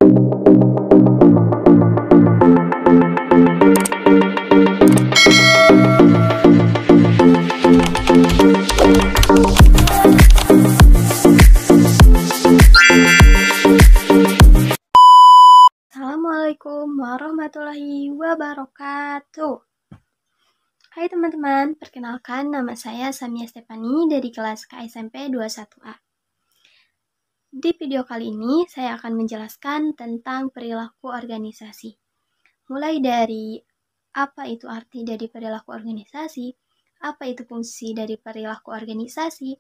Assalamualaikum warahmatullahi wabarakatuh. Hai teman-teman, perkenalkan nama saya Samia Stefani dari kelas KSMP 21A. Di video kali ini saya akan menjelaskan tentang perilaku organisasi. Mulai dari apa itu arti dari perilaku organisasi, apa itu fungsi dari perilaku organisasi,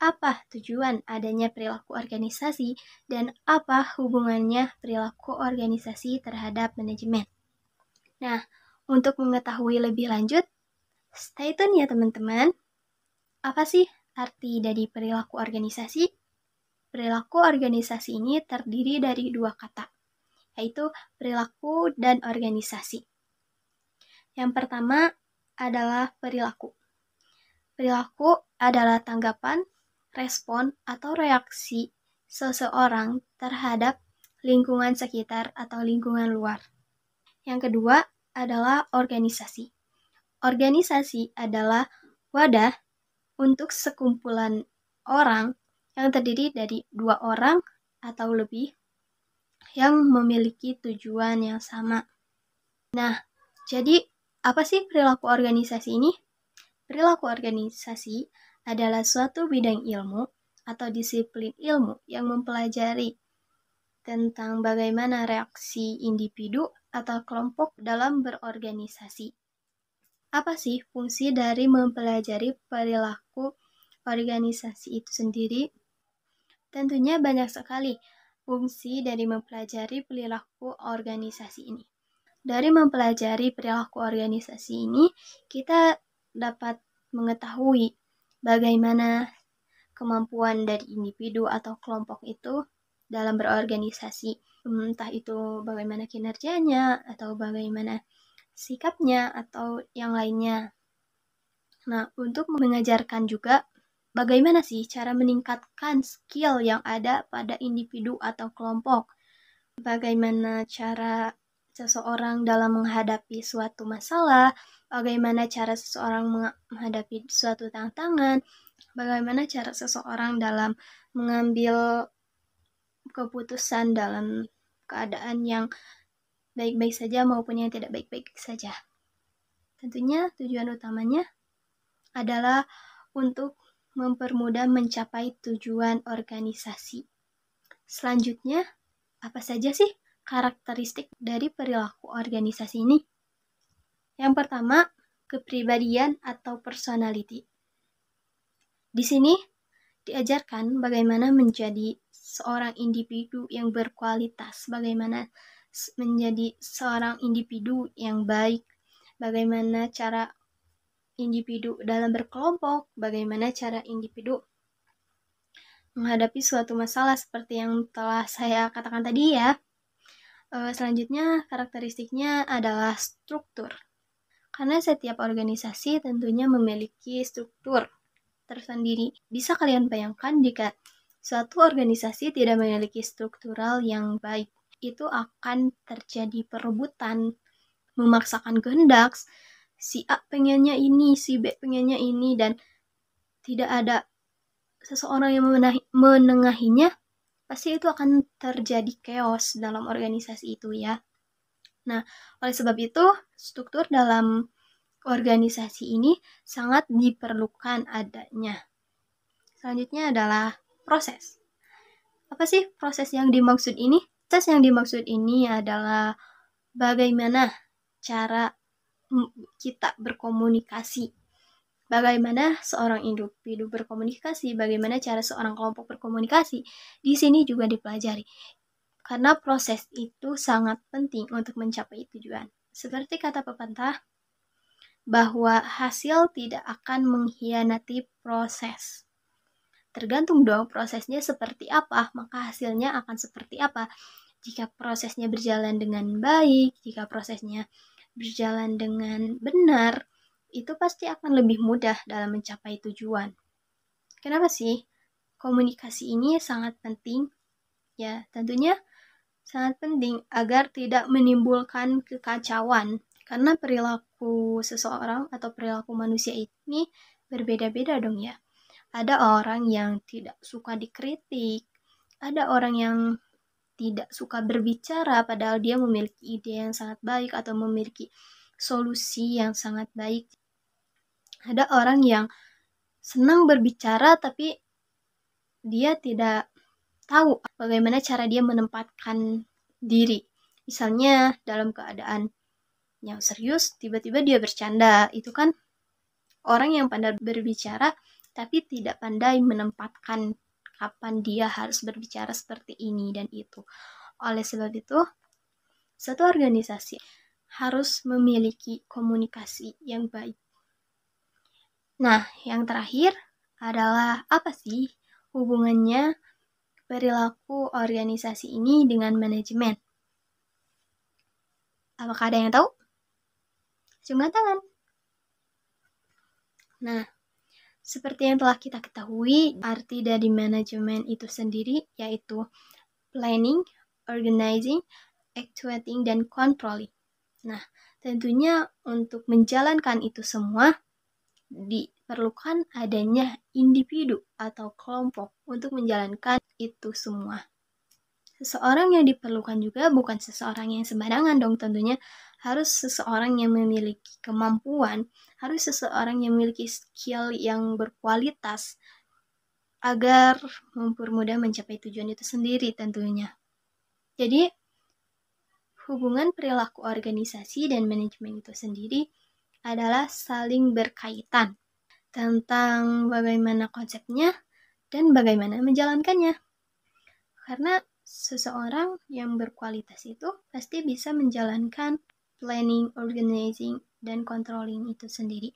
apa tujuan adanya perilaku organisasi, dan apa hubungannya perilaku organisasi terhadap manajemen. Nah, untuk mengetahui lebih lanjut, stay tune ya teman-teman. Apa sih arti dari perilaku organisasi? Perilaku organisasi ini terdiri dari dua kata, yaitu perilaku dan organisasi. Yang pertama adalah perilaku. Perilaku adalah tanggapan, respon, atau reaksi seseorang terhadap lingkungan sekitar atau lingkungan luar. Yang kedua adalah organisasi. Organisasi adalah wadah untuk sekumpulan orang yang terdiri dari dua orang atau lebih yang memiliki tujuan yang sama. Nah, jadi apa sih perilaku organisasi ini? Perilaku organisasi adalah suatu bidang ilmu atau disiplin ilmu yang mempelajari tentang bagaimana reaksi individu atau kelompok dalam berorganisasi. Apa sih fungsi dari mempelajari perilaku organisasi itu sendiri? Tentunya banyak sekali fungsi dari mempelajari perilaku organisasi ini. Dari mempelajari perilaku organisasi ini, kita dapat mengetahui bagaimana kemampuan dari individu atau kelompok itu dalam berorganisasi. Entah itu bagaimana kinerjanya, atau bagaimana sikapnya, atau yang lainnya. Nah, untuk mengajarkan juga bagaimana sih cara meningkatkan skill yang ada pada individu atau kelompok. Bagaimana cara seseorang dalam menghadapi suatu masalah, bagaimana cara seseorang menghadapi suatu tantangan, bagaimana cara seseorang dalam mengambil keputusan dalam keadaan yang baik-baik saja maupun yang tidak baik-baik saja. Tentunya tujuan utamanya adalah untuk mempermudah mencapai tujuan organisasi. Selanjutnya, apa saja sih karakteristik dari perilaku organisasi ini? Yang pertama, kepribadian atau personality. Di sini diajarkan bagaimana menjadi seorang individu yang berkualitas, bagaimana menjadi seorang individu yang baik, bagaimana cara individu dalam berkelompok, bagaimana cara individu menghadapi suatu masalah seperti yang telah saya katakan tadi ya. Selanjutnya karakteristiknya adalah struktur. Karena setiap organisasi tentunya memiliki struktur tersendiri. Bisa kalian bayangkan jika suatu organisasi tidak memiliki struktural yang baik, itu akan terjadi perebutan, memaksakan kehendak, si A pengennya ini, si B pengennya ini, dan tidak ada seseorang yang menengahinya, pasti itu akan terjadi chaos dalam organisasi itu ya. Nah, oleh sebab itu, struktur dalam organisasi ini sangat diperlukan adanya. Selanjutnya adalah proses. Apa sih proses yang dimaksud ini? Proses yang dimaksud ini adalah bagaimana cara kita berkomunikasi, bagaimana seorang individu berkomunikasi, bagaimana cara seorang kelompok berkomunikasi. Di sini juga dipelajari. Karena proses itu sangat penting untuk mencapai tujuan. Seperti kata pepatah, bahwa hasil tidak akan mengkhianati proses. Tergantung dong prosesnya seperti apa, maka hasilnya akan seperti apa. Jika prosesnya berjalan dengan baik, jika prosesnya berjalan dengan benar, itu pasti akan lebih mudah dalam mencapai tujuan. Kenapa sih? Komunikasi ini sangat penting. Ya, tentunya sangat penting agar tidak menimbulkan kekacauan. Karena perilaku seseorang atau perilaku manusia ini berbeda-beda dong ya. Ada orang yang tidak suka dikritik, ada orang yang tidak suka berbicara padahal dia memiliki ide yang sangat baik atau memiliki solusi yang sangat baik. Ada orang yang senang berbicara tapi dia tidak tahu bagaimana cara dia menempatkan diri. Misalnya dalam keadaan yang serius, tiba-tiba dia bercanda. Itu kan orang yang pandai berbicara, tapi tidak pandai menempatkan kapan dia harus berbicara seperti ini dan itu. Oleh sebab itu, satu organisasi harus memiliki komunikasi yang baik. Nah, yang terakhir adalah apa sih hubungannya perilaku organisasi ini dengan manajemen? Apakah ada yang tahu? Angkat tangan. Nah, seperti yang telah kita ketahui, arti dari manajemen itu sendiri yaitu planning, organizing, actuating, dan controlling. Nah, tentunya untuk menjalankan itu semua diperlukan adanya individu atau kelompok untuk menjalankan itu semua. Seseorang yang diperlukan juga bukan seseorang yang sembarangan dong, tentunya harus seseorang yang memiliki kemampuan, harus seseorang yang memiliki skill yang berkualitas agar mempermudah mencapai tujuan itu sendiri tentunya. Jadi, hubungan perilaku organisasi dan manajemen itu sendiri adalah saling berkaitan tentang bagaimana konsepnya dan bagaimana menjalankannya. Karena seseorang yang berkualitas itu pasti bisa menjalankan planning, organizing, dan controlling itu sendiri.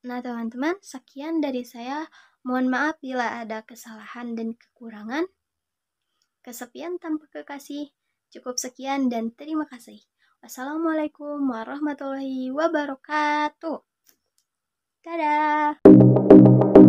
Nah teman-teman, sekian dari saya. Mohon maaf bila ada kesalahan dan kekurangan. Kesepian tanpa kekasih. Cukup sekian dan terima kasih. Wassalamualaikum warahmatullahi wabarakatuh. Dadah!